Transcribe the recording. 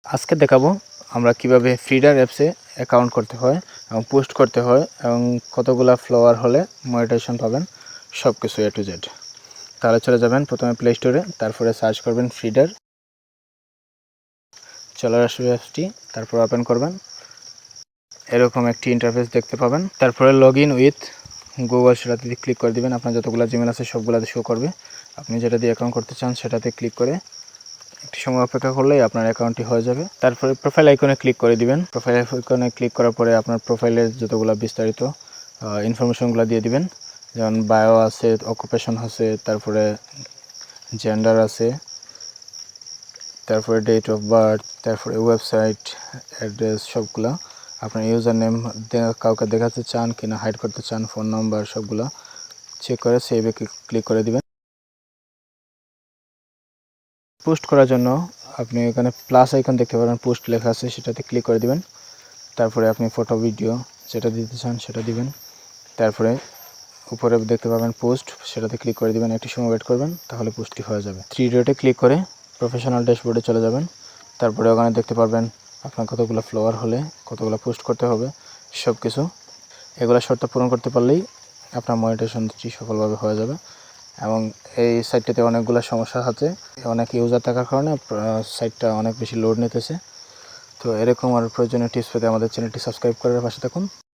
আজকে দেখাবো আমরা কিভাবে ফিডার অ্যাপসে অ্যাকাউন্ট করতে হয় এবং পোস্ট করতে হয় এবং কতগুলা ফলোয়ার হলে মনিটাইজেশন পাবেন, সব কিছু A to Z। তাহলে চলে যাবেন প্রথমে প্লে স্টোরে, তারপরে সার্চ করবেন ফিডার, চলে আসবে অ্যাপসটি, তারপর ওপেন করবেন। এরকম একটি ইন্টারফেস দেখতে পাবেন। তারপরে লগ ইন উইথ গুগল সেটাতে ক্লিক করে দিবেন। আপনার যতগুলো জিমেল আছে সবগুলোতে শো করবে। আপনি যেটা দিয়ে অ্যাকাউন্ট করতে চান সেটাতে ক্লিক করে একটি সময় অপেক্ষা করলেই আপনার অ্যাকাউন্টটি হয়ে যাবে। তারপরে প্রোফাইল আইকনে ক্লিক করে দিবেন। প্রোফাইল আইকনে ক্লিক করার পরে আপনার প্রোফাইলের যতগুলো বিস্তারিত ইনফরমেশনগুলো দিয়ে দিবেন, যেমন বায়ো আছে, অকুপেশন আছে, তারপরে জেন্ডার আছে, তারপরে ডেট অফ বার্থ, তারপরে ওয়েবসাইট অ্যাড্রেস, সবগুলো আপনার ইউজার নেম কাউকে দেখাতে চান কিনা, হাইড করতে চান, ফোন নাম্বার, সবগুলো চেক করে সেভে ক্লিক করে দিবেন। পোস্ট করার জন্য আপনি এখানে প্লাস আইকন দেখতে পারেন, পোস্ট লেখা আছে, সেটাতে ক্লিক করে দিবেন। তারপরে আপনি ফটো ভিডিও যেটা দিতে চান সেটা দিবেন। তারপরে উপরে দেখতে পাবেন পোস্ট, সেটাতে ক্লিক করে দিবেন। একটু সময় ওয়েট করবেন, তাহলে পোস্টটি হয়ে যাবে। থ্রি ডটে ক্লিক করে প্রফেশনাল ড্যাশবোর্ডে চলে যাবেন। তারপরে ওখানে দেখতে পারবেন আপনার কতগুলো ফলোয়ার হলে কতগুলো পোস্ট করতে হবে, সব কিছু। এগুলো শর্ত পূরণ করতে পারলেই আপনার মনিটাইজেশনটি সফলভাবে হয়ে যাবে। এবং এই সাইটটাতে অনেকগুলো সমস্যা আছে, অনেক ইউজার থাকার কারণে সাইটটা অনেক বেশি লোড নিতেছে। তো এরকম আর প্রয়োজনীয় টিপস পেতে আমাদের চ্যানেলটি সাবস্ক্রাইব করে পাশে থাকুন।